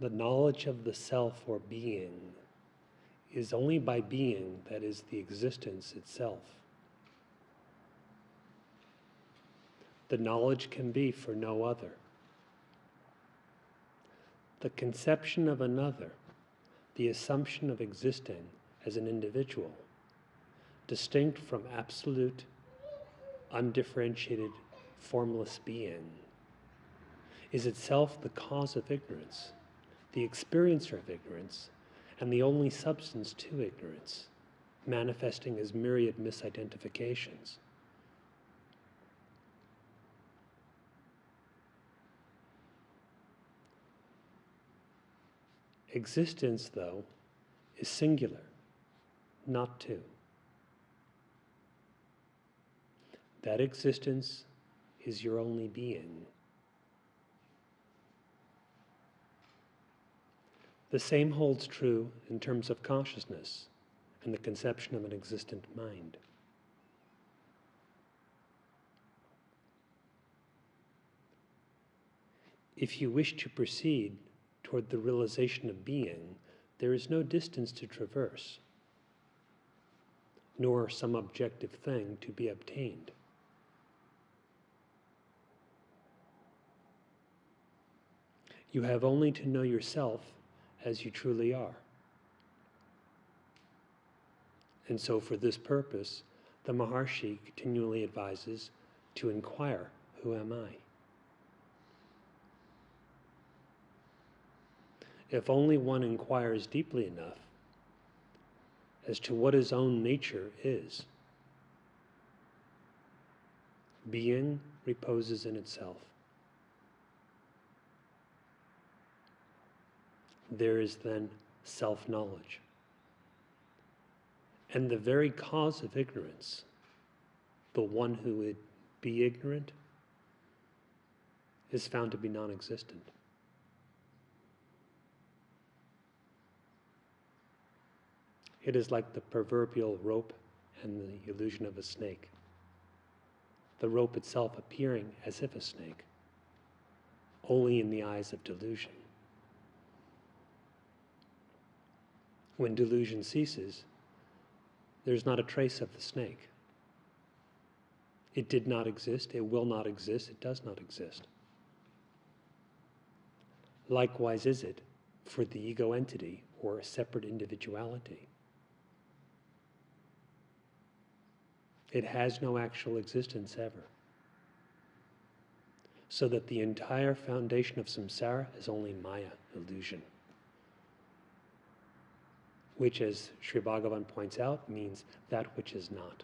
The knowledge of the self or being is only by being that is the existence itself. The knowledge can be for no other. The conception of another, the assumption of existing as an individual, distinct from absolute, undifferentiated, formless being, is itself the cause of ignorance, the experiencer of ignorance, and the only substance to ignorance, manifesting as myriad misidentifications. Existence, though, is singular, not two. That existence is your only being. The same holds true in terms of consciousness and the conception of an existent mind. If you wish to proceed toward the realization of being, there is no distance to traverse, nor some objective thing to be obtained. You have only to know yourself as you truly are. And so for this purpose, the Maharshi continually advises to inquire, who am I? If only one inquires deeply enough as to what his own nature is, being reposes in itself. There is then self-knowledge. And the very cause of ignorance, the one who would be ignorant, is found to be non-existent. It is like the proverbial rope and the illusion of a snake. The rope itself appearing as if a snake, only in the eyes of delusion. When delusion ceases, there's not a trace of the snake. It did not exist, it will not exist, it does not exist. Likewise is it for the ego entity or a separate individuality. It has no actual existence ever. So that the entire foundation of samsara is only maya, illusion. Which, as Sri Bhagavan points out, means that which is not.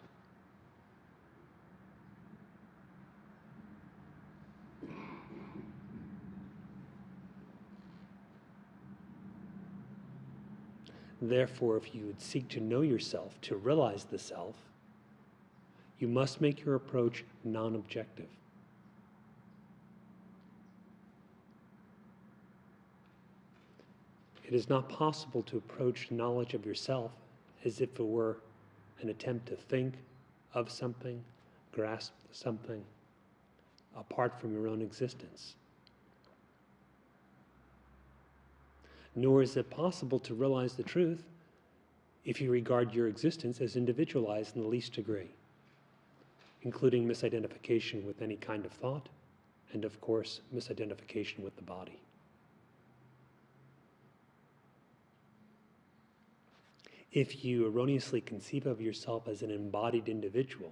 Therefore, if you would seek to know yourself, to realize the self, you must make your approach non-objective. It is not possible to approach knowledge of yourself as if it were an attempt to think of something, grasp something, apart from your own existence. Nor is it possible to realize the truth if you regard your existence as individualized in the least degree, including misidentification with any kind of thought, and of course, misidentification with the body. If you erroneously conceive of yourself as an embodied individual,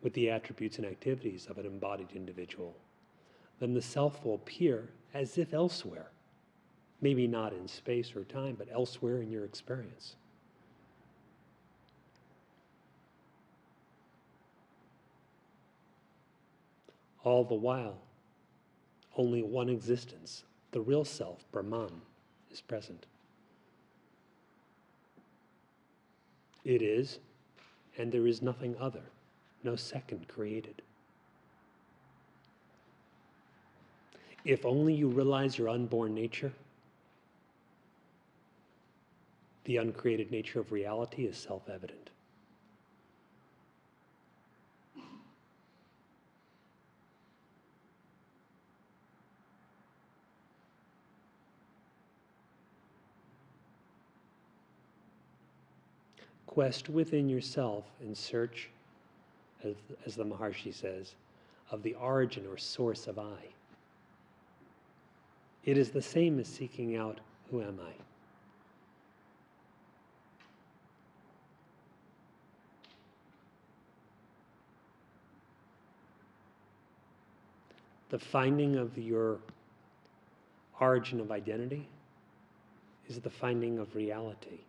with the attributes and activities of an embodied individual, then the self will appear as if elsewhere, maybe not in space or time, but elsewhere in your experience. All the while, only one existence, the real self, Brahman, is present. It is, and there is nothing other, no second created. If only you realize your unborn nature, the uncreated nature of reality is self-evident. Quest within yourself in search, as the Maharshi says, of the origin or source of I. It is the same as seeking out, who am I? The finding of your origin of identity is the finding of reality.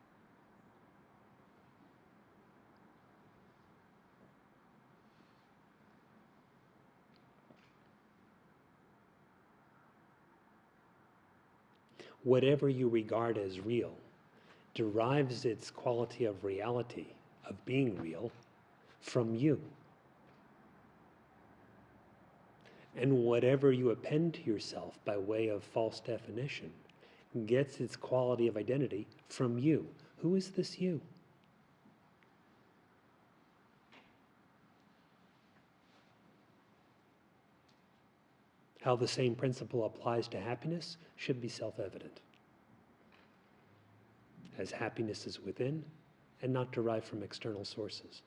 Whatever you regard as real derives its quality of reality, of being real, from you. And whatever you append to yourself by way of false definition gets its quality of identity from you. Who is this you? How the same principle applies to happiness should be self-evident, as happiness is within and not derived from external sources.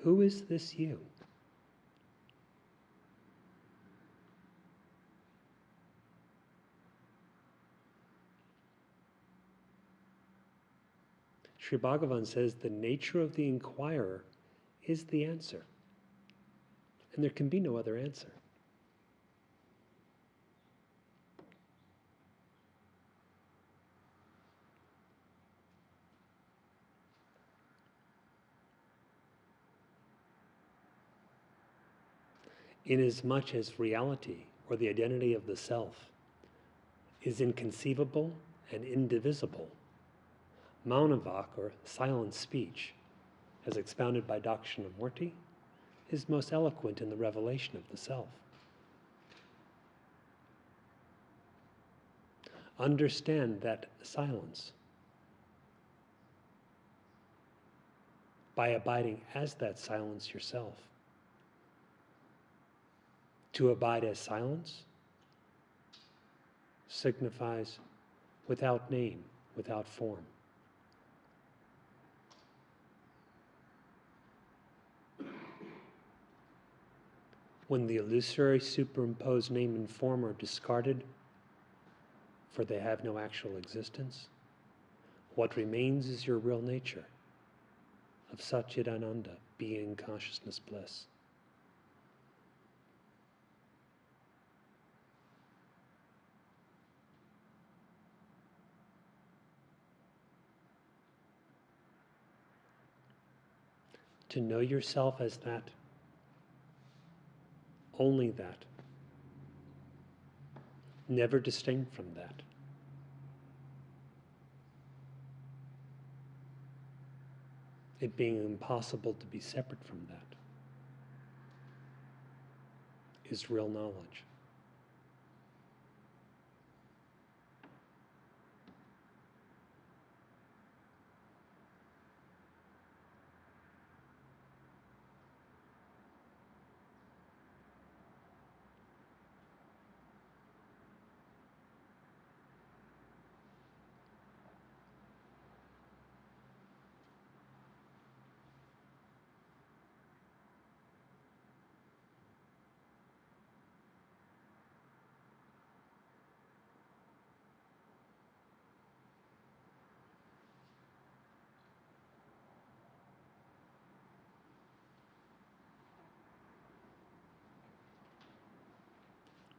Who is this you? Sri Bhagavan says the nature of the inquirer is the answer. And there can be no other answer. Inasmuch as reality, or the identity of the self, is inconceivable and indivisible, Maunavak, or silent speech, as expounded by Dakshinamurti, is most eloquent in the revelation of the self. Understand that silence. By abiding as that silence yourself. To abide as silence signifies without name, without form. When the illusory superimposed name and form are discarded, for they have no actual existence, what remains is your real nature of Satchidananda, being, consciousness, bliss. To know yourself as that, only that, never distinct from that. It being impossible to be separate from that is real knowledge.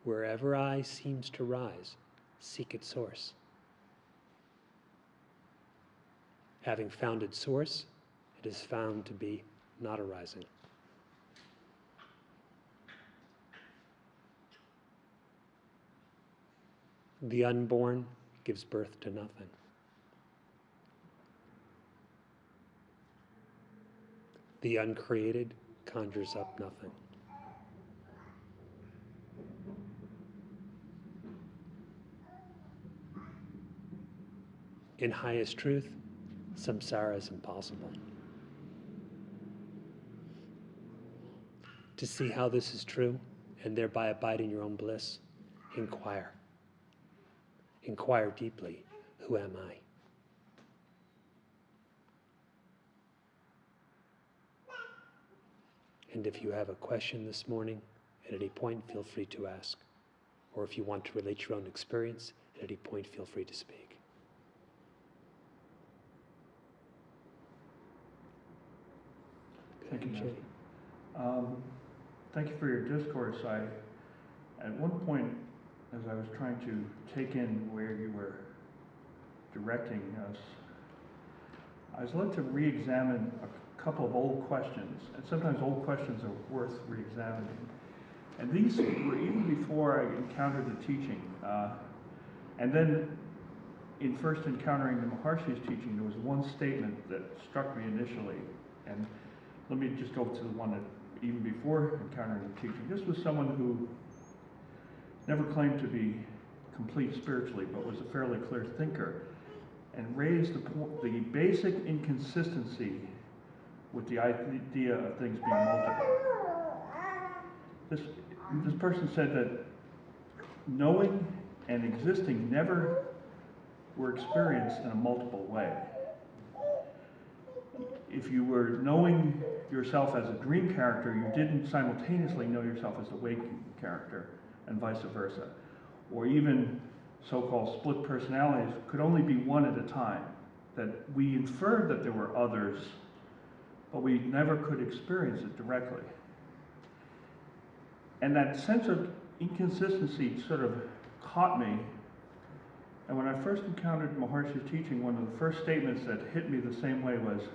Wherever I seems to rise, seek its source. Having found its source, it is found to be not arising. The unborn gives birth to nothing. The uncreated conjures up nothing. In highest truth, samsara is impossible. To see how this is true and thereby abide in your own bliss, inquire. Inquire deeply, who am I? And if you have a question this morning, at any point, feel free to ask. Or if you want to relate your own experience, at any point, feel free to speak. Thank you, Jay. Thank you for your discourse. At one point, as I was trying to take in where you were directing us, I was led to re-examine a couple of old questions, and sometimes old questions are worth re-examining. And these were even before I encountered the teaching. And then in first encountering the Maharshi's teaching, there was one statement that struck me initially. And let me just go to the one that even before encountering the teaching. This was someone who never claimed to be complete spiritually, but was a fairly clear thinker, and raised the basic inconsistency with the idea of things being multiple. This person said that knowing and existing never were experienced in a multiple way. If you were knowing yourself as a dream character, you didn't simultaneously know yourself as a waking character, and vice versa. Or even so-called split personalities could only be one at a time. That we inferred that there were others, but we never could experience it directly. And that sense of inconsistency sort of caught me. And when I first encountered Maharshi's teaching, one of the first statements that hit me the same way was,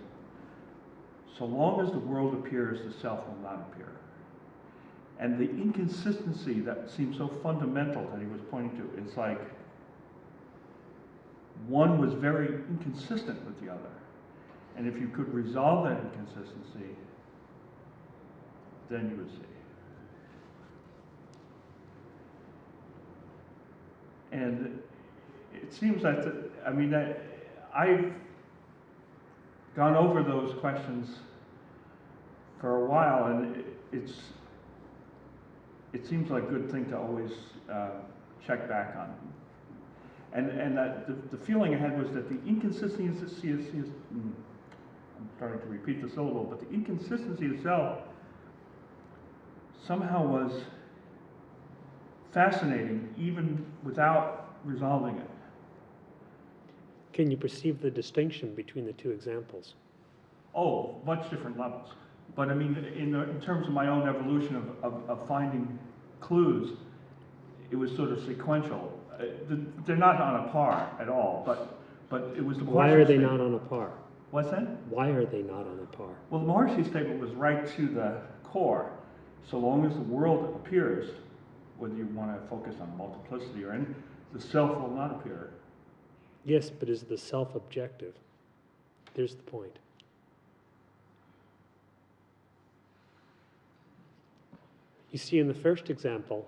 so long as the world appears, the self will not appear. And the inconsistency that seems so fundamental that he was pointing to is like, one was very inconsistent with the other. And if you could resolve that inconsistency, then you would see. And it seems like, I've gone over those questions for a while, and it seems like a good thing to always check back on. And that the feeling I had was that the inconsistency is, I'm starting to repeat the syllable, but the inconsistency itself somehow was fascinating, even without resolving it. Can you perceive the distinction between the two examples? Oh, much different levels. But I mean, in terms of my own evolution of finding clues, it was sort of sequential. They're not on a par at all, but it was the Why are they not on a par? What's that? Why are they not on a par? Well, the Maharshi statement was right to the core. So long as the world appears, whether you want to focus on multiplicity or any, the self will not appear. Yes, but is the self objective? There's the point. You see, in the first example,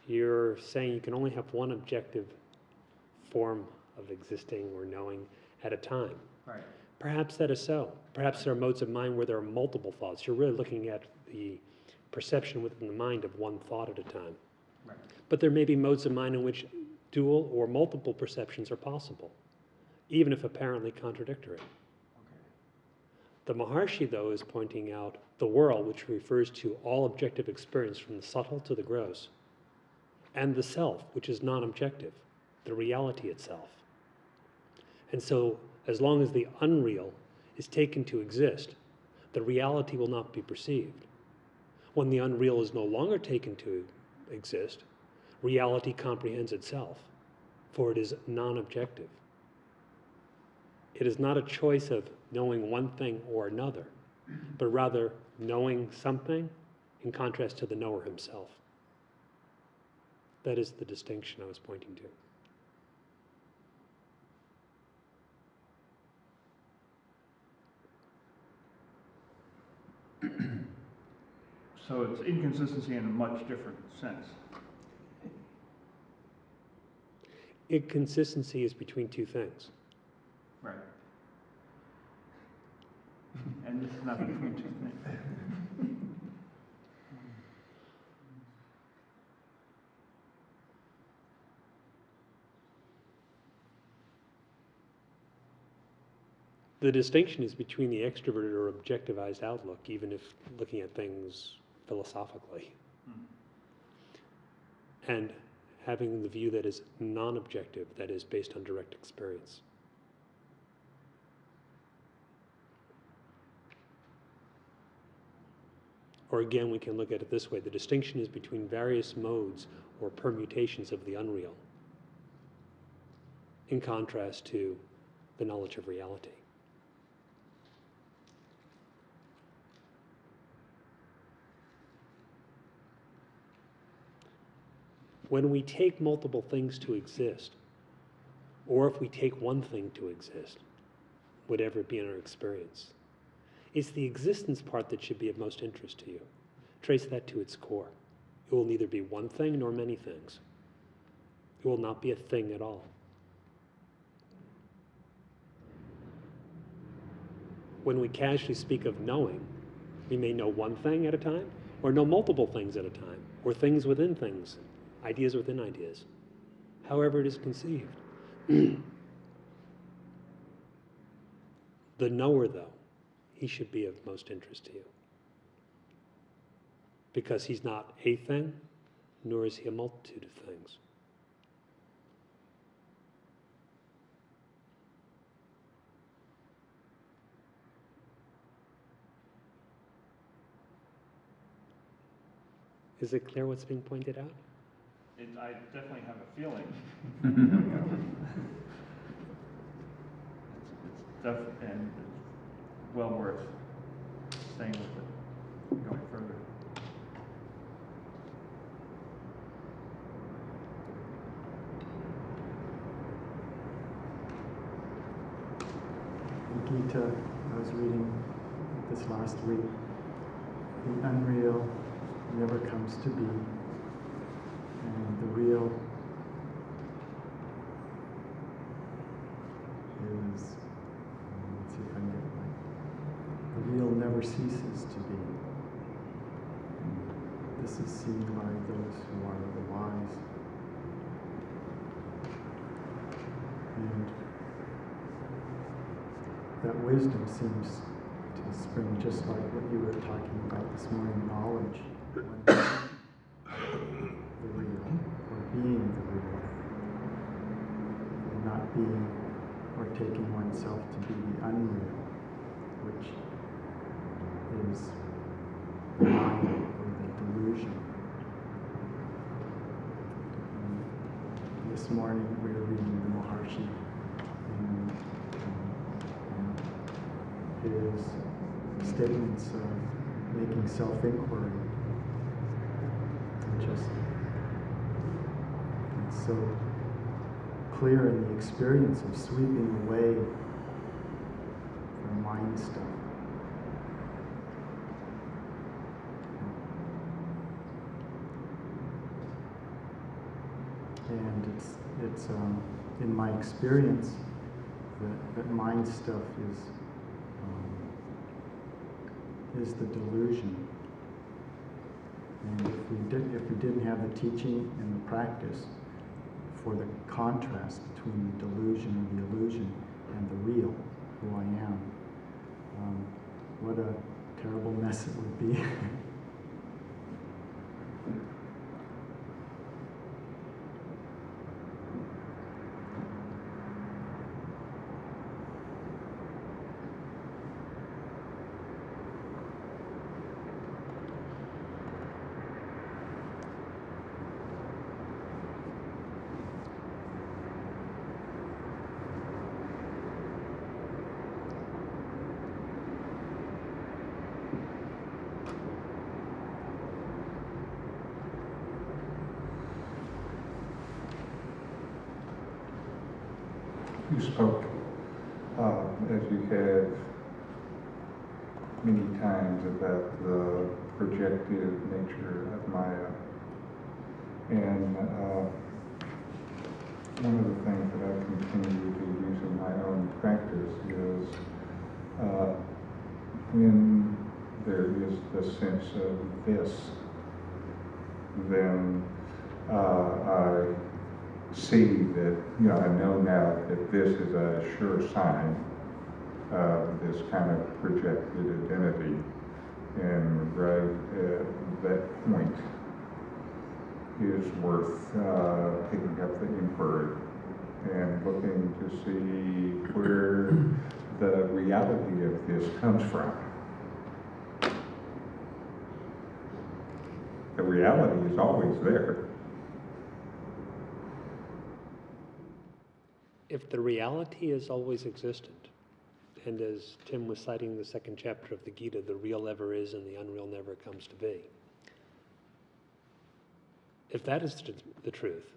you're saying you can only have one objective form of existing or knowing at a time. Right. Perhaps that is so. Perhaps there are modes of mind where there are multiple thoughts. You're really looking at the perception within the mind of one thought at a time. Right. But there may be modes of mind in which dual or multiple perceptions are possible, even if apparently contradictory. Okay. The Maharshi, though, is pointing out the world, which refers to all objective experience from the subtle to the gross, and the self, which is non-objective, the reality itself. And so, as long as the unreal is taken to exist, the reality will not be perceived. When the unreal is no longer taken to exist, reality comprehends itself, for it is non-objective. It is not a choice of knowing one thing or another, but rather knowing something in contrast to the knower himself. That is the distinction I was pointing to. So it's inconsistency in a much different sense. Inconsistency is between two things. Right. And this is not between two things. The distinction is between the extroverted or objectivized outlook, even if looking at things philosophically, and having the view that is non-objective, that is based on direct experience. Or again, we can look at it this way. The distinction is between various modes or permutations of the unreal, in contrast to the knowledge of reality. When we take multiple things to exist, or if we take one thing to exist, whatever it be in our experience, it's the existence part that should be of most interest to you. Trace that to its core. It will neither be one thing nor many things. It will not be a thing at all. When we casually speak of knowing, we may know one thing at a time, or know multiple things at a time, or things within things, ideas within ideas, however it is conceived. The knower, though, he should be of most interest to you. Because he's not a thing, nor is he a multitude of things. Is it clear what's being pointed out? I definitely have a feeling. And it's well worth staying with it, going further. Gita, I was reading this last week, the unreal never comes to be, and the real is, let's see if I can get it right, the real never ceases to be. And this is seen by those who are the wise. And that wisdom seems to spring just like what you were talking about this morning, knowledge, the real, or being the real, and not being or taking oneself to be the unreal, which is the mind or the delusion. And this morning we were reading the Maharishi, and his statements of making self-inquiry. And just, it's so clear in the experience of sweeping away the mind stuff. And it's in my experience that mind stuff is the delusion. And if we didn't have the teaching and the practice for the contrast between the delusion or the illusion and the real, who I am, what a terrible mess it would be. You spoke, as you have many times, about the projective nature of Maya. And one of the things that I continue to use in my own practice is when there is the sense of this, then I see that, I know now that this is a sure sign this kind of projected identity. And right at that point is worth picking up the inquiry and looking to see where the reality of this comes from. The reality is always there. If the reality has always existed, and as Tim was citing the second chapter of the Gita, the real ever is and the unreal never comes to be. If that is the truth,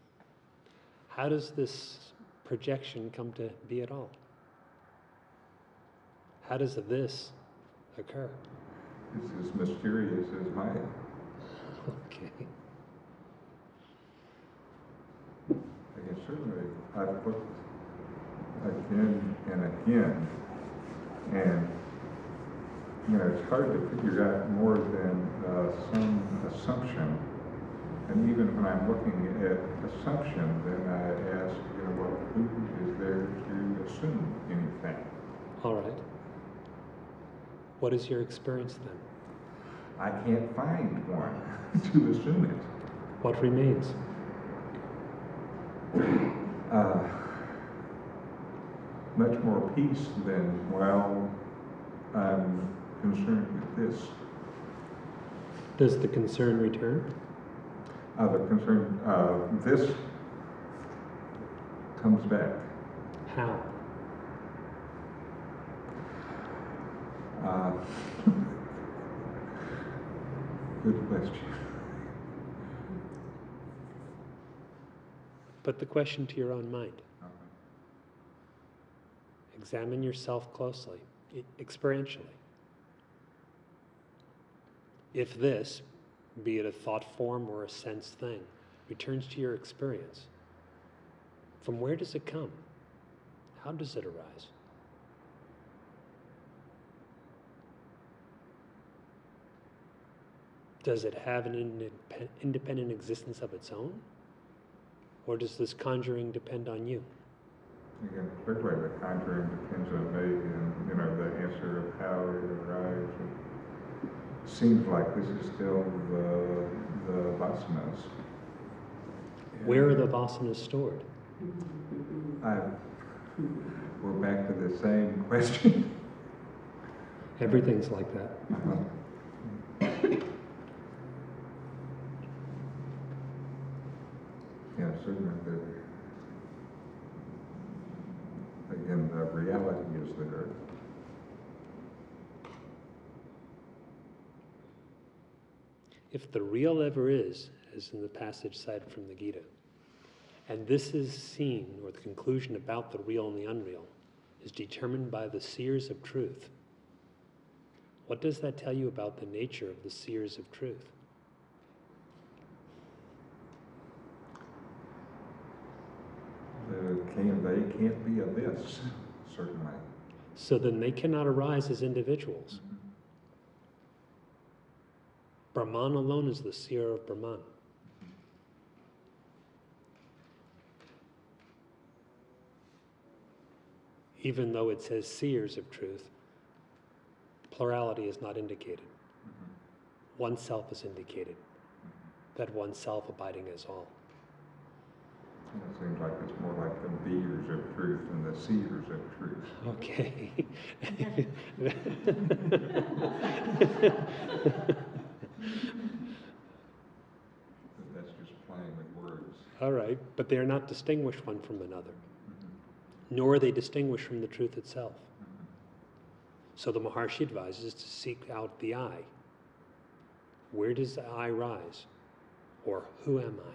how does this projection come to be at all? How does this occur? It's as mysterious as Maya. Okay. I guess certainly I've looked again and again, and it's hard to figure out more than some assumption. And even when I'm looking at assumption, then I ask, well, who is there to assume anything? All right. What is your experience then? I can't find one to assume it. What remains? Much more peace than, well, I'm concerned with this. Does the concern return? The concern, this comes back. How? Good question. Put the question to your own mind. Examine yourself closely, experientially. If this, be it a thought form or a sense thing, returns to your experience, from where does it come? How does it arise? Does it have an independent existence of its own? Or does this conjuring depend on you? Again, clearly the conjuring depends on me and, the answer of how it arrives. It seems like this is still the vasanas. Where are the vasanas stored? We're back to the same question. Everything's like that. Yeah, certainly again, the reality is there. If the real ever is, as in the passage cited from the Gita, and this is seen, or the conclusion about the real and the unreal, is determined by the seers of truth, what does that tell you about the nature of the seers of truth? They can't be a this, certainly. So then they cannot arise as individuals. Brahman alone is the seer of Brahman. Even though it says seers of truth, plurality is not indicated. One self is indicated, that one self abiding as all. It seems like it's more like the beers of truth than the seers of truth. Okay. But that's just playing with words. All right, but they are not distinguished one from another, nor are they distinguished from the truth itself. So the Maharshi advises to seek out the I. Where does the I rise? Or who am I?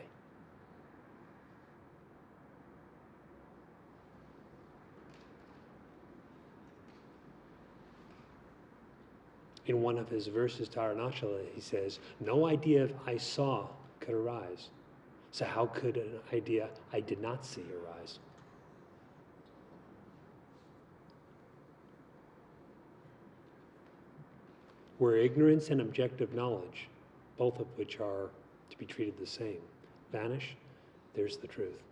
In one of his verses to Arunachala, he says, no idea of I saw could arise. So how could an idea I did not see arise? Where ignorance and objective knowledge, both of which are to be treated the same, vanish, there's the truth.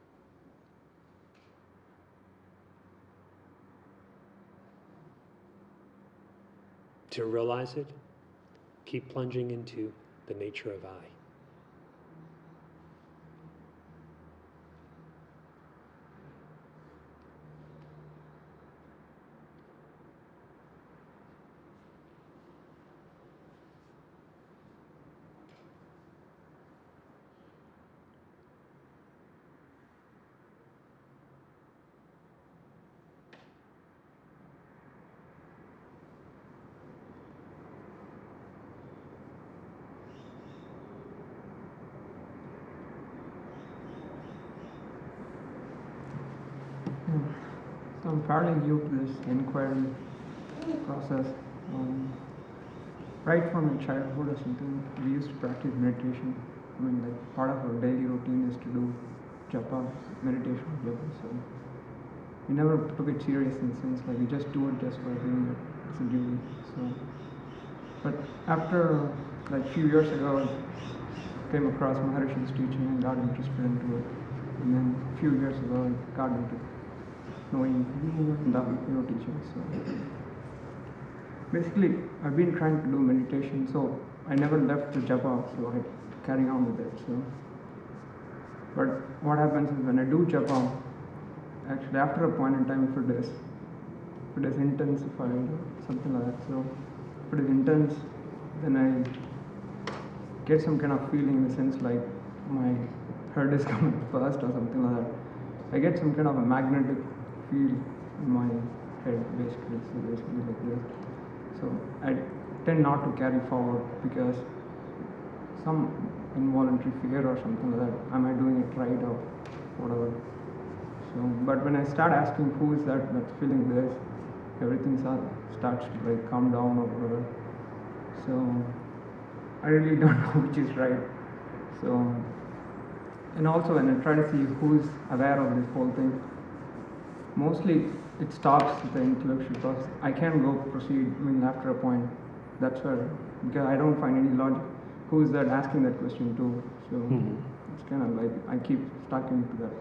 To realize it, keep plunging into the nature of I. So I'm fairly new to this inquiry process. Right from my childhood or something, we used to practice meditation. I mean, like part of our daily routine is to do japa, meditation, japa. So we never took it serious in the sense like we just do it just for doing it. It's a duty. So, but after like few years ago, I came across Maharishi's teaching and got interested into it. And then a few years ago, I got into knowing the teaching. So basically, I've been trying to do meditation, so I never left the japa, so I carry on with it. So, but what happens is when I do japa, actually after a point in time, if it is intensified or something like that. So if it is intense, then I get some kind of feeling in the sense like my head is coming burst or something like that. I get some kind of a magnetic feel in my head basically. So basically like this. So I tend not to carry forward because some involuntary fear or something like that. Am I doing it right or whatever? So, but when I start asking who is that's feeling this, everything starts to like calm down or whatever. So I really don't know which is right. So, and also when I try to see who is aware of this whole thing, mostly it stops with the intellectual process. I can't go proceed. I mean, after a point, that's where because I don't find any logic. Who is that asking that question to? So it's kind of like I keep stuck into that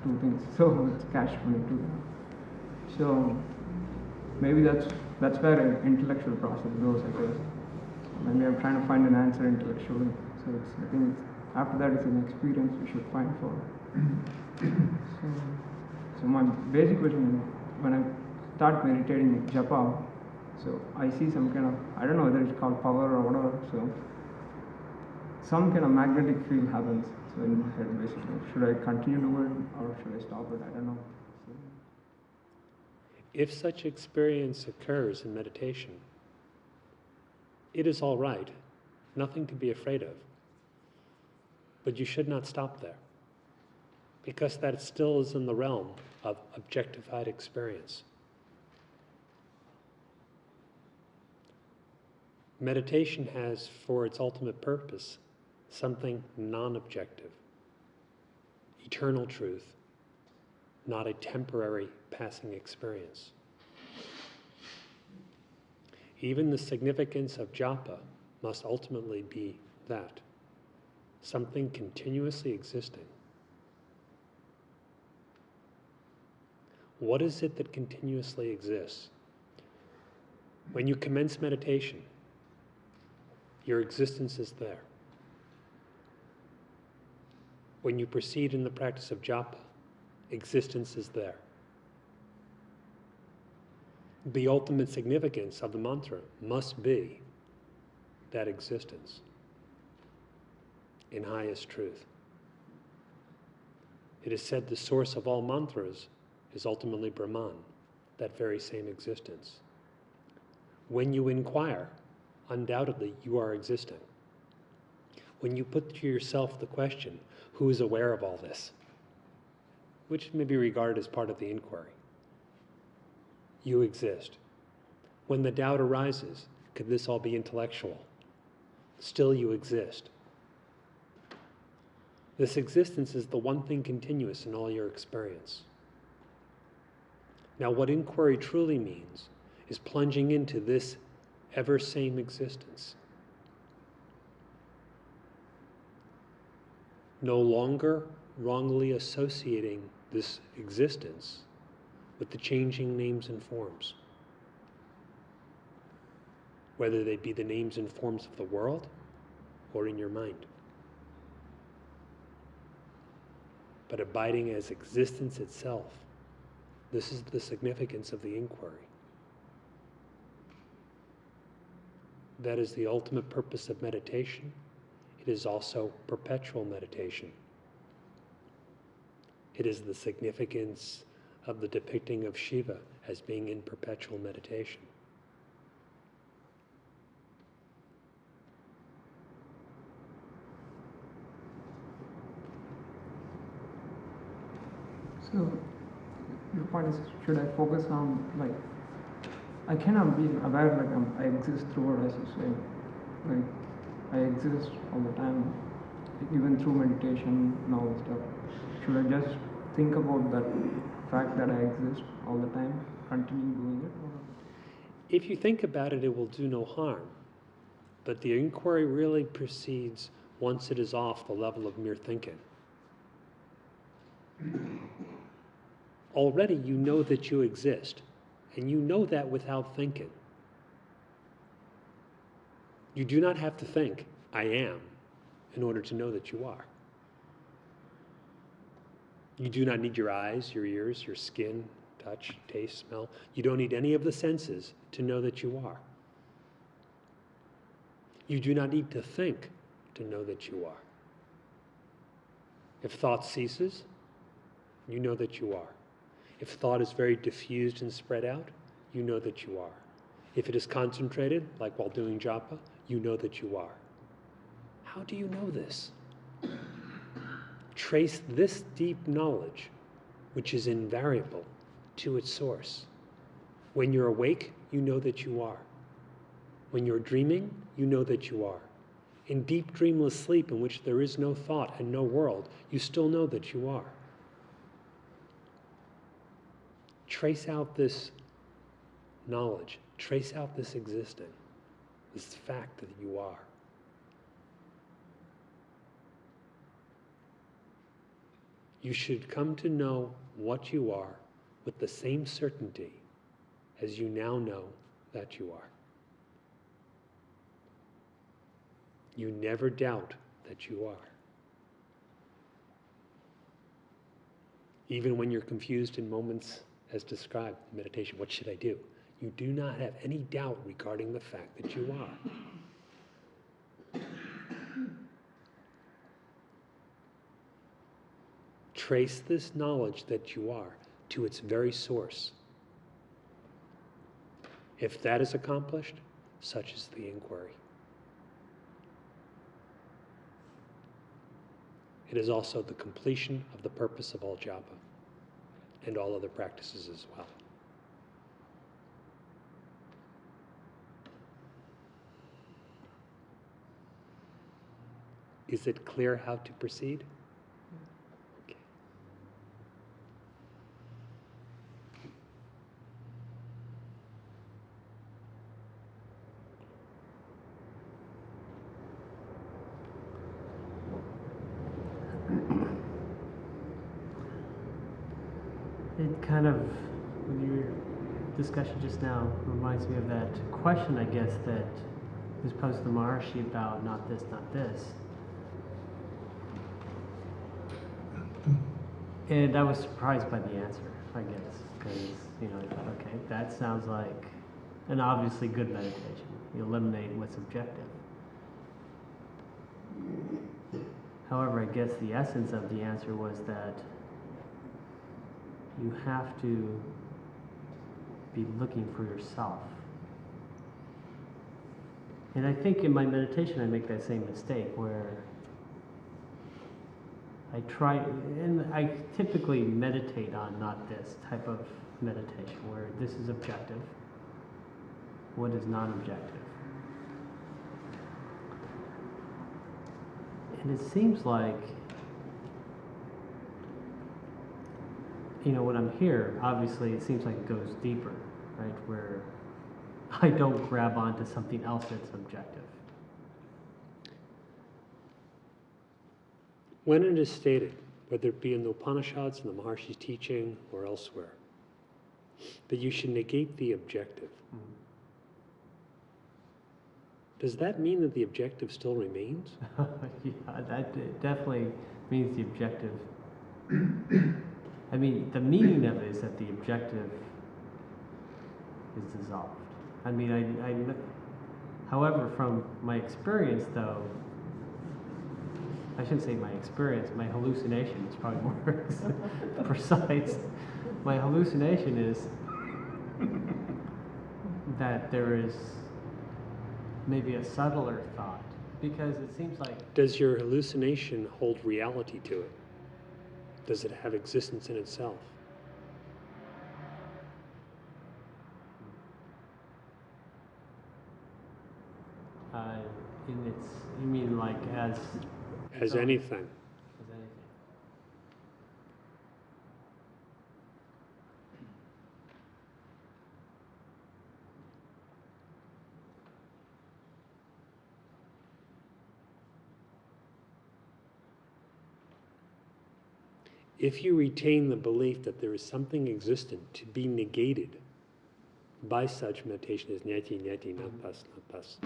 two things. So it's catch 22. So maybe that's where an intellectual process goes, I guess. Maybe I'm trying to find an answer intellectually. So I think after that it's an experience we should find for. So my basic question is when I start meditating japa, so I see some kind of, I don't know whether it's called power or whatever, so some kind of magnetic field happens. So in my head basically, should I continue to it or should I stop it? I don't know. So, If such experience occurs in meditation, it is all right, nothing to be afraid of. But you should not stop there, because that still is in the realm of objectified experience. Meditation has for its ultimate purpose something non-objective, eternal truth, not a temporary passing experience. Even the significance of japa must ultimately be that, something continuously existing. What is it that continuously exists? When you commence meditation, your existence is there. When you proceed in the practice of japa, existence is there. The ultimate significance of the mantra must be that existence in highest truth. It is said the source of all mantras is ultimately Brahman, that very same existence. When you inquire, undoubtedly you are existing. When you put to yourself the question, who is aware of all this? Which may be regarded as part of the inquiry. You exist. When the doubt arises, could this all be intellectual? Still you exist. This existence is the one thing continuous in all your experience. Now, what inquiry truly means is plunging into this ever same existence. No longer wrongly associating this existence with the changing names and forms. whether they be the names and forms of the world or in your mind. But abiding as existence itself, this is the significance of the inquiry. That is the ultimate purpose of meditation. It is also perpetual meditation. It is the significance of the depicting of Shiva as being in perpetual meditation. So, your point is, should I focus on, like, I cannot be aware, like, I exist throughout, as you say. Like, I exist all the time, even through meditation and all this stuff. Should I just think about that fact that I exist all the time, continue doing it? Or? If you think about it, it will do no harm. But the inquiry really proceeds once it is off the level of mere thinking. Already you know that you exist, and you know that without thinking. You do not have to think, I am, in order to know that you are. You do not need your eyes, your ears, your skin, touch, taste, smell. You don't need any of the senses to know that you are. You do not need to think to know that you are. If thought ceases, you know that you are. If thought is very diffused and spread out, you know that you are. If it is concentrated, like while doing japa, you know that you are. How do you know this? Trace this deep knowledge, which is invariable, to its source. When you're awake, you know that you are. When you're dreaming, you know that you are. In deep dreamless sleep in which there is no thought and no world, you still know that you are. Trace out this knowledge, trace out this existing, this fact that you are. You should come to know what you are with the same certainty as you now know that you are. You never doubt that you are. Even when you're confused in moments as described in meditation, what should I do? You do not have any doubt regarding the fact that you are. Trace this knowledge that you are to its very source. If that is accomplished, such is the inquiry. It is also the completion of the purpose of all japa and all other practices as well. Is it clear how to proceed? Okay. It kind of, with your discussion just now, reminds me of that question, I guess, that was posed to Maharshi about not this, not this. And I was surprised by the answer, I guess, because, I thought, okay, that sounds like an obviously good meditation. You eliminate what's objective. However, I guess the essence of the answer was that you have to be looking for yourself. And I think in my meditation I make that same mistake where I try, and I typically meditate on not this type of meditation where this is objective, what is non-objective. And it seems like, when I'm here, obviously it seems like it goes deeper, right? Where I don't grab onto something else that's objective. When it is stated, whether it be in the Upanishads, in the Maharshi's teaching, or elsewhere, that you should negate the objective, Does that mean that the objective still remains? Yeah, definitely means the objective. I mean, the meaning of it is that the objective is dissolved. I mean, however, from my experience, though, I shouldn't say my experience, my hallucination is probably more precise. My hallucination is that there is maybe a subtler thought, because it seems like Does your hallucination hold reality to it? Does it have existence in itself? in its, you mean like as As its own- anything. as anything. If you retain the belief that there is something existent to be negated by such meditation as neti, neti, not pas, not pas,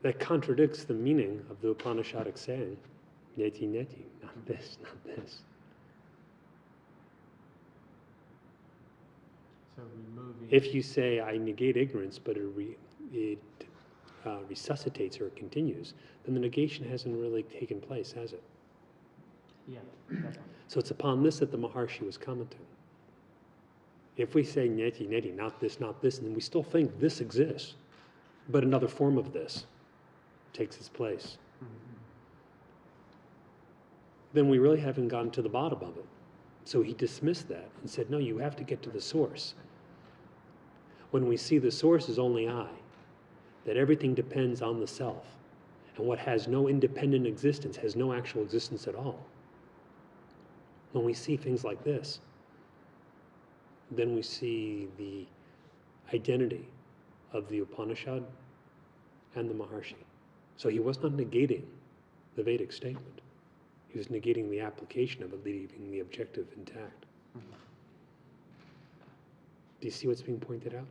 that contradicts the meaning of the Upanishadic saying, neti, neti, not this, not this. So removing. If you say, I negate ignorance, but it resuscitates or continues, then the negation hasn't really taken place, has it? Yeah, definitely. So it's upon this that the Maharshi was commenting. If we say neti, neti, not this, and then we still think this exists, but another form of this takes its place, then we really haven't gotten to the bottom of it. So he dismissed that and said, no, you have to get to the source. When we see the source is only I, that everything depends on the self, and what has no independent existence has no actual existence at all. When we see things like this, then we see the identity of the Upanishad and the Maharshi. So he was not negating the Vedic statement. He was negating the application of it, leaving the objective intact. Do you see what's being pointed out?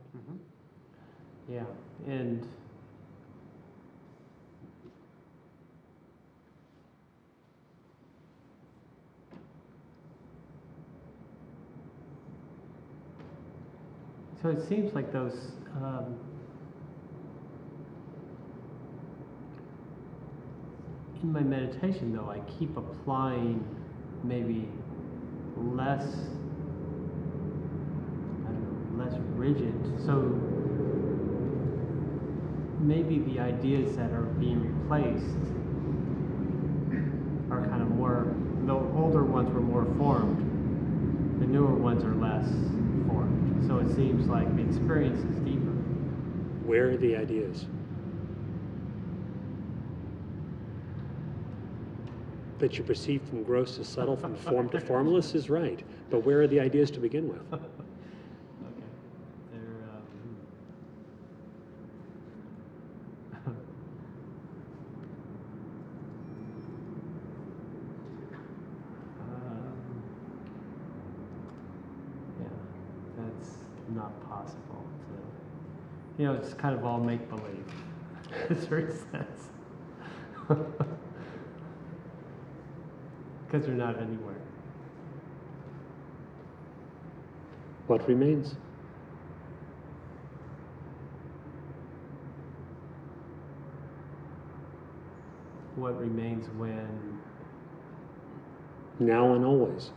Yeah, and so it seems like those in my meditation, though, I keep applying maybe less, I don't know, less rigid. So maybe the ideas that are being replaced are kind of more, the older ones were more formed, the newer ones are less formed. So it seems like the experience is deeper. Where are the ideas? That you perceive from gross to subtle, from form to formless is right. But where are the ideas to begin with? Okay. They're, yeah, that's not possible to, it's kind of all make-believe in a certain sense. Because they're not anywhere. What remains? What remains when Now and always.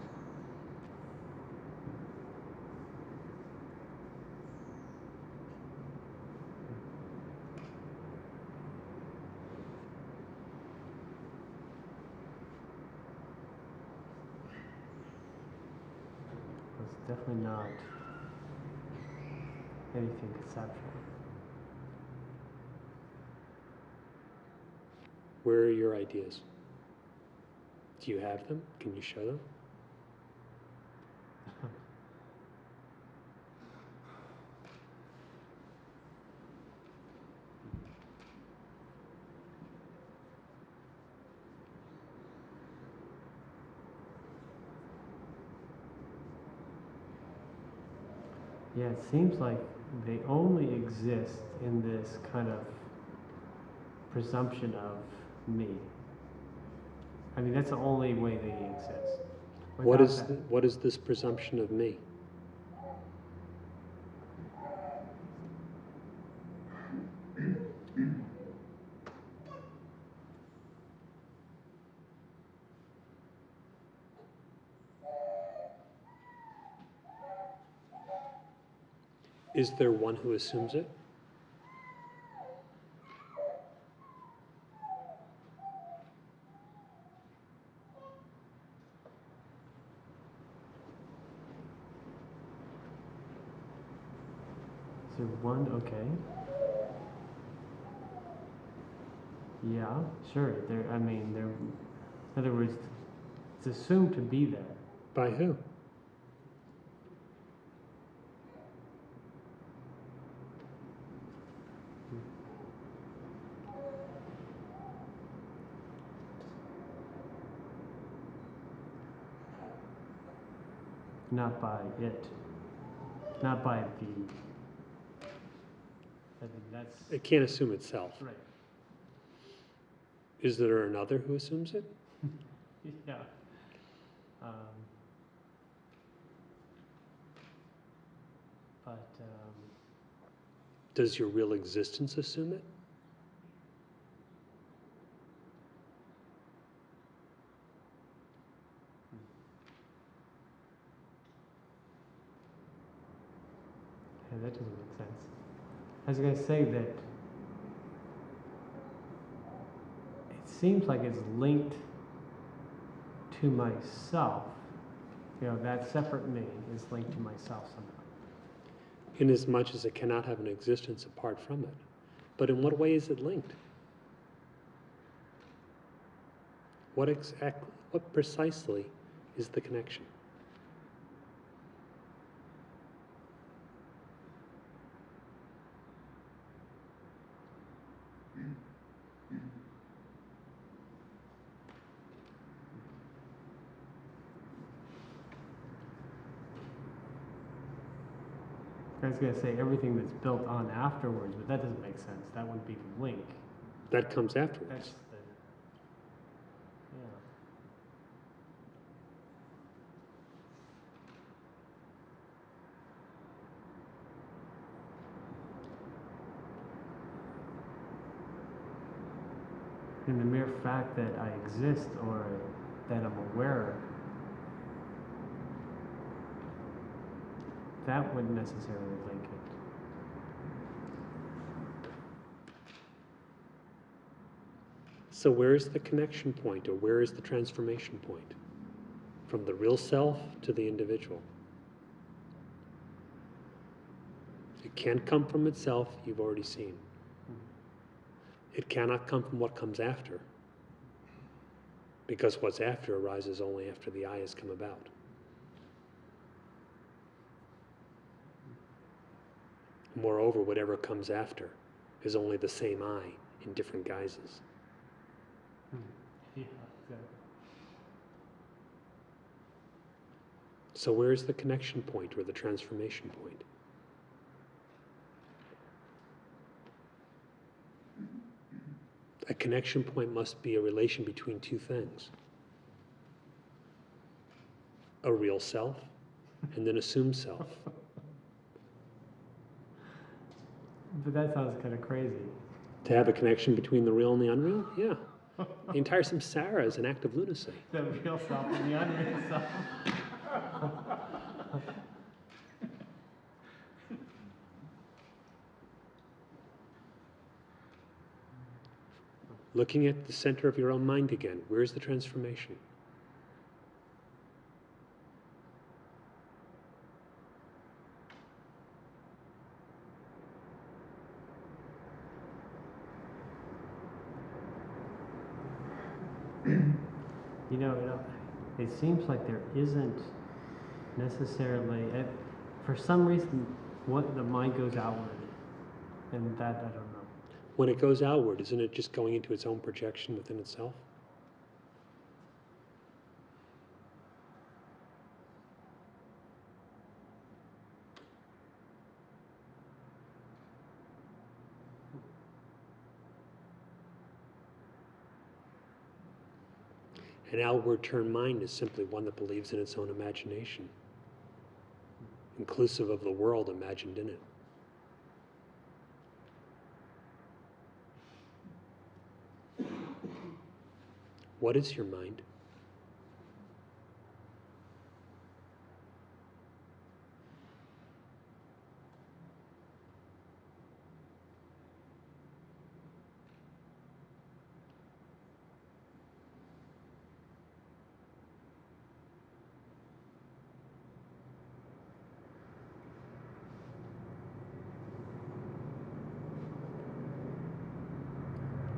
it's definitely not anything conceptual. Where are your ideas? Do you have them? Can you show them? Yeah, it seems like they only exist in this kind of presumption of me. I mean, that's the only way they exist. What Without is, that- what is this presumption of me? Is there one who assumes it? Is there one? Okay. Yeah, sure. There. I mean, there. In other words, it's assumed to be there. By who? Not by it. Not by the. I think that's It can't assume itself. right. Is there another who assumes it? Yeah. But Does your real existence assume it? yeah, that doesn't make sense. I was going to say that it seems like it's linked to myself. You know, that separate me is linked to myself somehow. Inasmuch as it cannot have an existence apart from it. But in what way is it linked? What precisely is the connection? I was going to say everything that's built on afterwards, but that doesn't make sense. That wouldn't be the link. That comes afterwards. That's the. Yeah. And the mere fact that I exist or that I'm aware, that wouldn't necessarily link it. So where is the connection point, or where is the transformation point? From the real self to the individual. It can't come from itself, you've already seen. It cannot come from what comes after, because what's after arises only after the I has come about. Moreover, whatever comes after is only the same I in different guises. Yeah, exactly. So where is the connection point or the transformation point? A connection point must be a relation between two things. A real self and an assumed self. But that sounds kind of crazy. To have a connection between the real and the unreal? Yeah. The entire samsara is an act of lunacy. The real self and the unreal self. Looking at the center of your own mind again, where's the transformation? You know, it seems like there isn't necessarily, for some reason, what the mind goes outward, and that I don't know. When it goes outward, isn't it just going into its own projection within itself? An outward turned mind is simply one that believes in its own imagination, inclusive of the world imagined in it. What is your mind?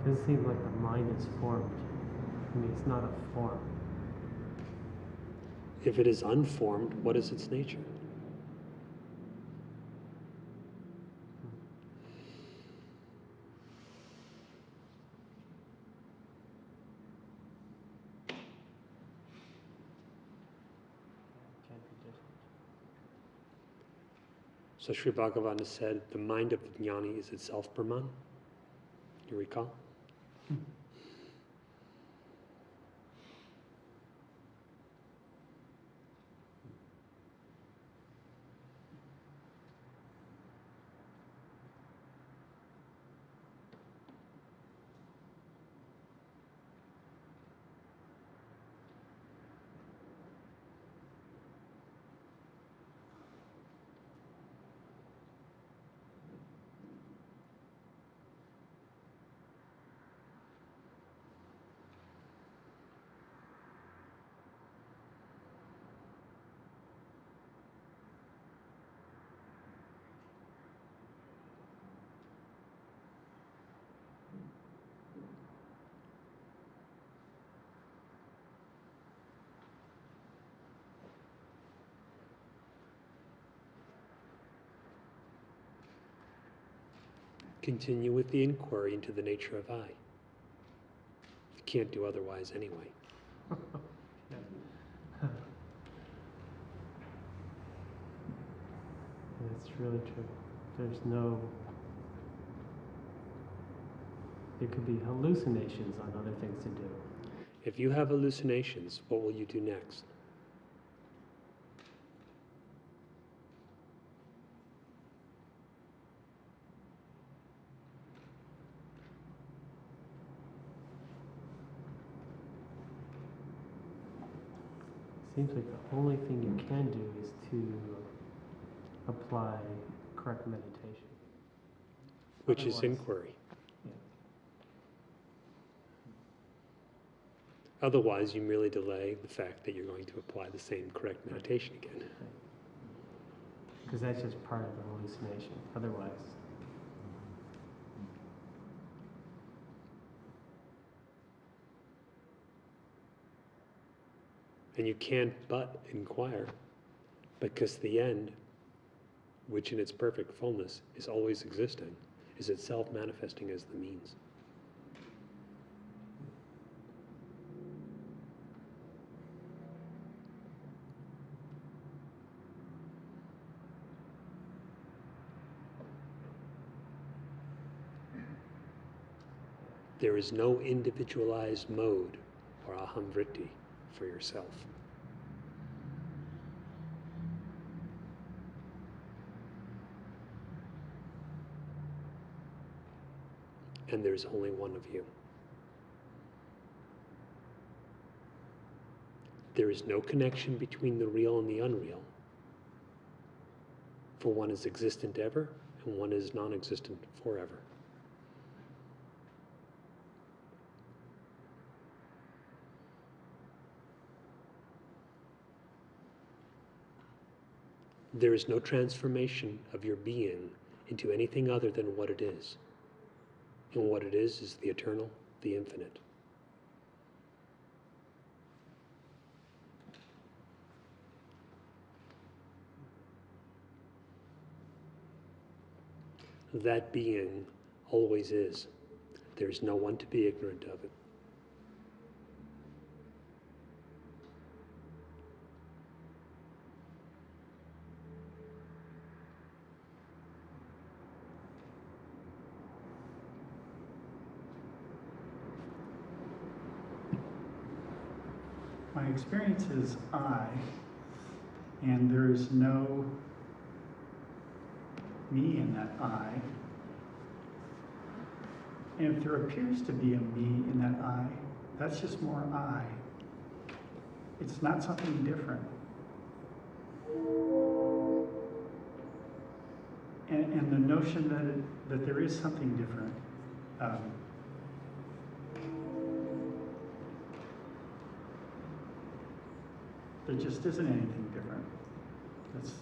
It doesn't seem like the mind is formed. I mean, it's not a form. If it is unformed, what is its nature? Can't be different. So Sri Bhagavan has said, the mind of the jnani is itself Brahman. You recall? Continue with the inquiry into the nature of I. You can't do otherwise anyway. That's really true. There's no. There could be hallucinations on other things to do. If you have hallucinations, what will you do next? Seems like the only thing you can do is to apply correct meditation. Which is Otherwise- inquiry. Yeah. Otherwise, you merely delay the fact that you're going to apply the same correct meditation again. Because that's just part of the hallucination. Otherwise, And you can't but inquire, because the end, which in its perfect fullness is always existing, is itself manifesting as the means. There is no individualized mode or aham vritti for yourself. And there's only one of you. There is no connection between the real and the unreal. For one is existent ever, and one is non-existent forever. There is no transformation of your being into anything other than what it is. And what it is the eternal, the infinite. That being always is. There's no one to be ignorant of it. my experience is I, and there is no me in that I. And if there appears to be a me in that I, that's just more I. It's not something different. And the notion that there is something different, there just isn't anything different. That's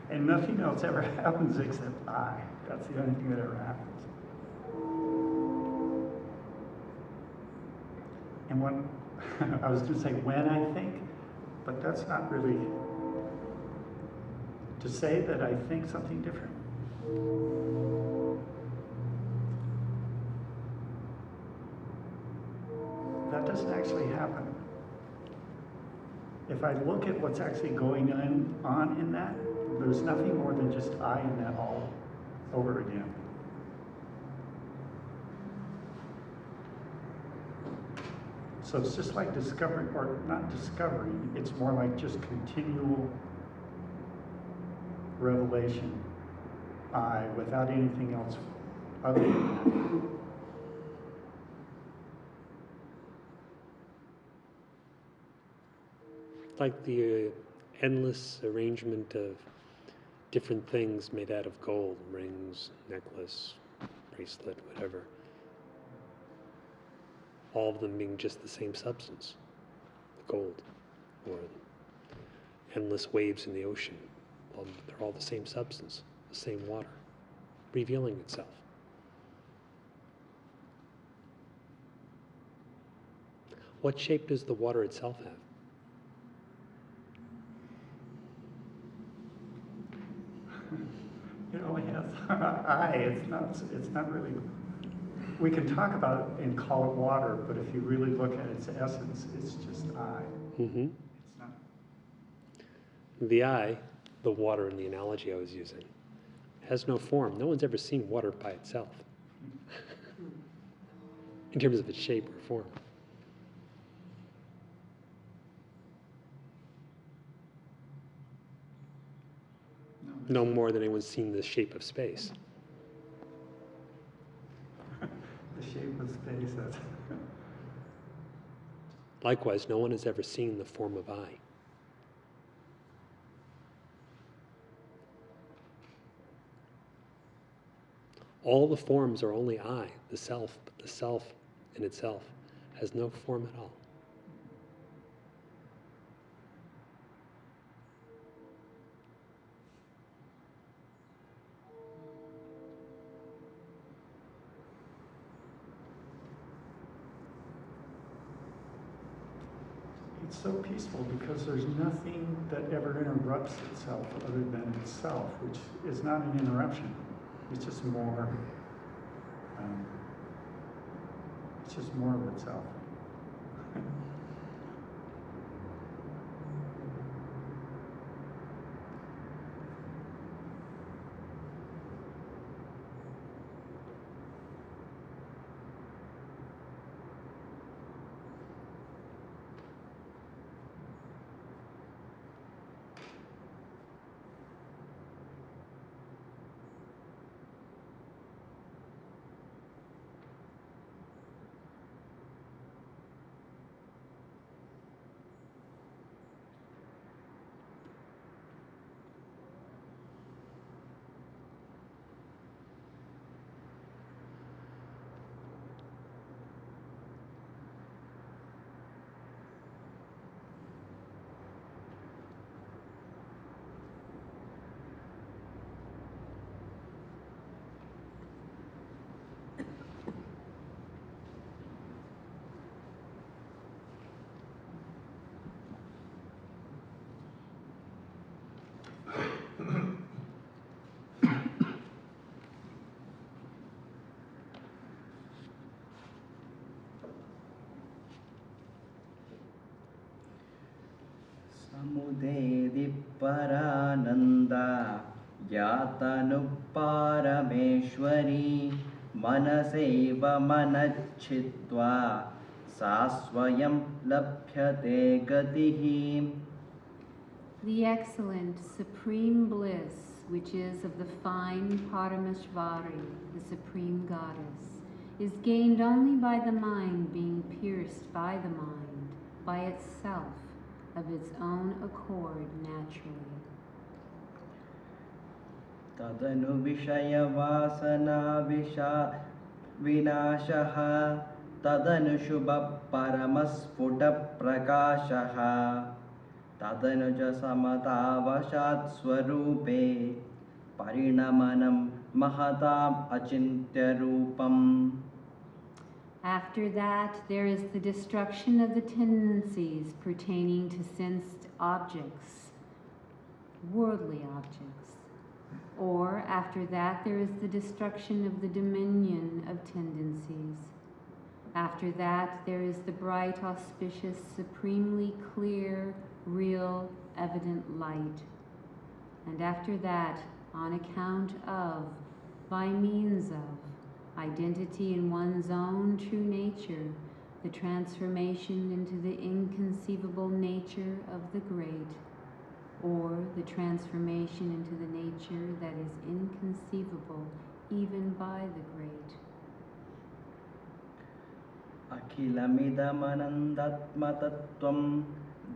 and nothing else ever happens except I. That's the only thing that ever happens. And when, I was going to say when I think, but that's not really, to say that I think something different. That doesn't actually happen. If I look at what's actually going on in that, there's nothing more than just I in that all over again. So it's just like discovering, or not discovering, it's more like just continual revelation, I, without anything else other than that. Like the endless arrangement of different things made out of gold, rings, necklace, bracelet, whatever. All of them being just the same substance, the gold, or endless waves in the ocean. They're all the same substance, the same water, revealing itself. What shape does the water itself have? It only has I. It's not really. We can talk about it and call it water, but if you really look at its essence, it's just I. Mm-hmm. It's not. The eye, the water in the analogy I was using, has no form. No one's ever seen water by itself in terms of its shape or form. No more than anyone's seen the shape of space. The shape of space. That's Likewise, no one has ever seen the form of I. All the forms are only I, the self, but the self in itself has no form at all. It's so peaceful because there's nothing that ever interrupts itself other than itself, which is not an interruption. It's just more. It's just more of itself. समुदेदि परानन्दा यातनुपारमेश्वरी मनसैव मनच्छित्वा सा स्वयं लभ्यते गतिः. The excellent supreme bliss, which is of the fine Parameshvari, the supreme goddess, is gained only by the mind being pierced by the mind, by itself, of its own accord naturally. तदनु विषय वासना विनाशः तदनु शुभ परमस्फुट प्रकाशः तदनु च समतावशात् स्वरूपे परिणमनं महताम् अचिन्त्य रूपम्. After that, there is the destruction of the tendencies pertaining to sensed objects, worldly objects. Or, after that, there is the destruction of the dominion of tendencies. After that, there is the bright, auspicious, supremely clear, real, evident light. And after that, on account of, by means of, identity in one's own true nature, the transformation into the inconceivable nature of the great, or the transformation into the nature that is inconceivable even by the great. अखिलमिदमनन्दात्मतत्त्वं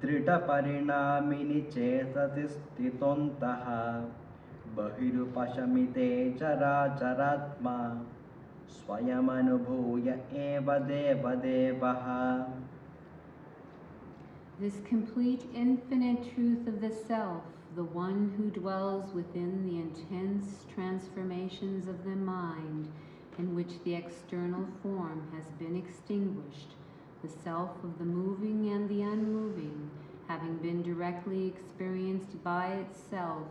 दृढपरिणामिनि चेतसि स्थितोऽन्तः बहिरुपशमिते चराचरात्मा स्वयमनुभूय एव देवदेवः. This complete infinite truth of the self, the one who dwells within the intense transformations of the mind in which the external form has been extinguished, the self of the moving and the unmoving, having been directly experienced by itself,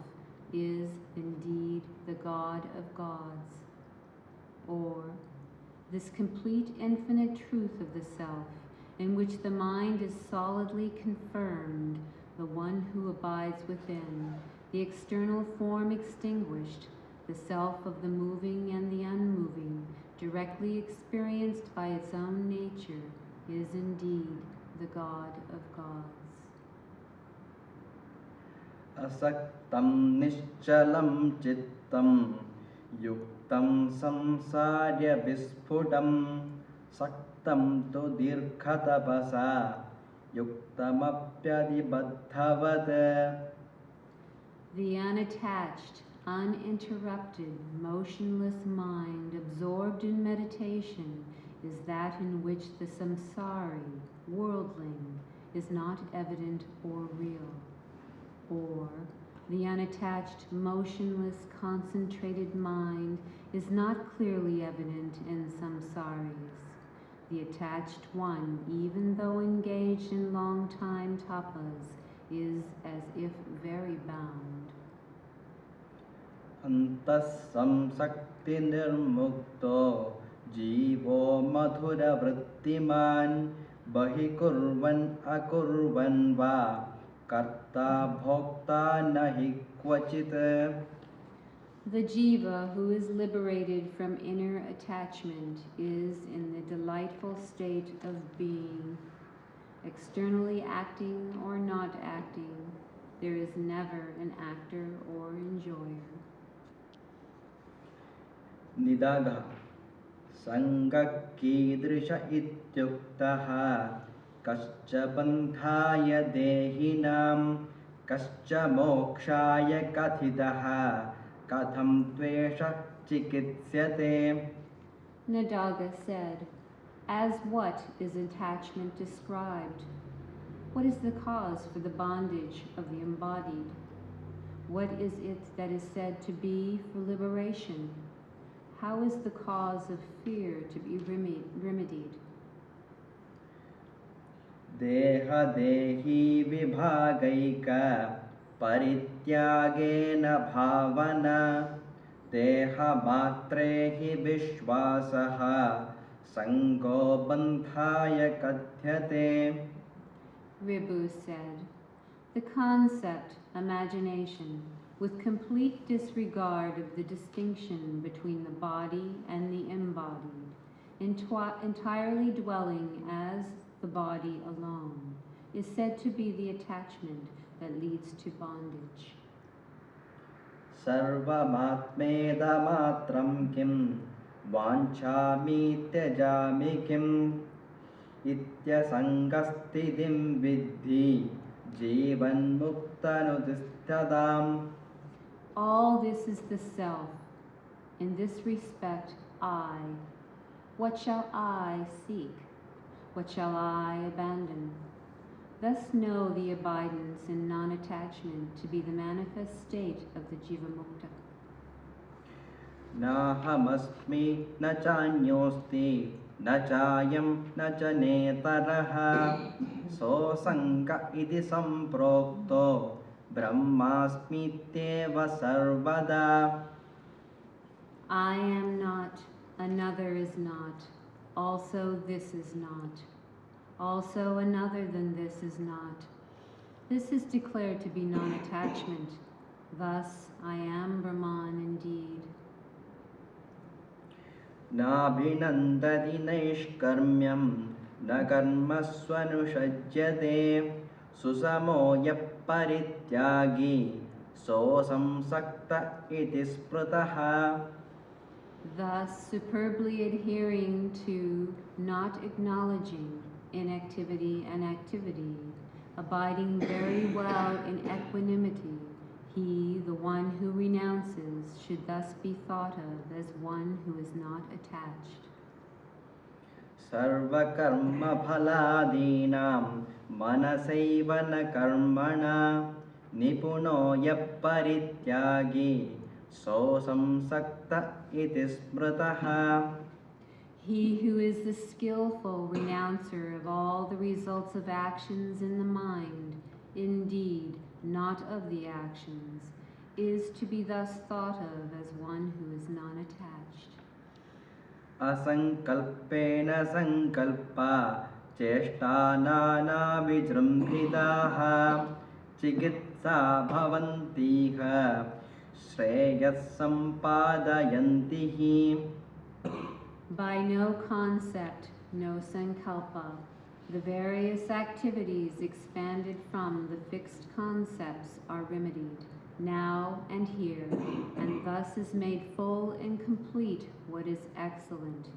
is indeed the God of gods. Or, this complete infinite truth of the self, in which the mind is solidly confirmed, the one who abides within, the external form extinguished, the self of the moving and the unmoving, directly experienced by its own nature, is indeed the God of gods. असक्तं निश्चलं चित्तं युक्तं संसार्य विस्फुटं सक्तं तु दीर्घतपसा युक्तमप्यधिबद्धवत्. The unattached, uninterrupted, motionless mind absorbed in meditation is that in which the samsari, worldling, is not evident or real. Or, the unattached, motionless, concentrated mind is not clearly evident in samsaris. The attached one, even though engaged in long time tapas, is as if very bound. अन्तःसंसक्ति निर्मुक्तो जीवो मधुरवृत्तिमान् बहि कुर्वन् अकुर्वन् वा कर्ता भोक्ता न हि क्वचित्. The jiva who is liberated from inner attachment is in the delightful state of being, externally acting or not acting. There is never an actor or enjoyer. निदाघः संगः कीदृश इत्युक्तः कश्च बन्धाय देहिनां कश्च मोक्षाय कथितः कथं त्वेषः चिकित्स्यते. Nadaga said, as what is attachment described? What is the cause for the bondage of the embodied? What is it that is said to be for liberation? How is the cause of fear to be remedied? देह देही विभागैक परित्यागेन भावना देह मात्रे हि विश्वासः संगो बन्धाय कथ्यते. Ribhu said, The concept, imagination, with complete disregard of the distinction between the body and the embodied, entirely dwelling as the body alone, is said to be the attachment that leads to bondage. सर्वमात्मेदमात्रं किं वाञ्छामि त्यजामि किम् इत्यसङ्गस्थितिं विद्धि जीवन्मुक्तनुतिष्ठताम्. All this is the self. In this respect, I. What shall I seek? What shall I abandon? Thus know the abidance in non-attachment to be the manifest state of the Jivamukta. नाहमस्मि न चान्योऽस्ति न चायं न च नेतरः सोऽसङ्ग इति सम्प्रोक्तो ब्रह्मास्मीत्येव सर्वदा. I am not, another is not, also this is not, also another than this is not. This is declared to be non-attachment. Thus, I am Brahman indeed. नाभिनन्दति नैष्कर्म्यं न कर्मस्वनुषज्यते सुसमो यः परित्यागी सोऽसंसक्त इति स्मृतः. Thus, superbly adhering to not acknowledging inactivity and activity, abiding very well in equanimity, he, the one who renounces, should thus be thought of as one who is not attached. सर्वकर्मफलादीनां मनसैव न कर्मणा निपुणो यः परित्यागी सोऽसंसक्त इति स्मृतः. He who is the skillful renouncer of all the results of actions in the mind, indeed, not of the actions, is to be thus thought of as one who is non-attached. असङ्कल्पेन सङ्कल्पा चेष्टा नानाविजृम्भिताः चिकित्सा भवन्तीह श्रेयः सम्पादयन्ति हि. By no concept, no sankalpa, the various activities expanded from the fixed concepts are remedied, now and here, and thus is made full and complete what is excellent,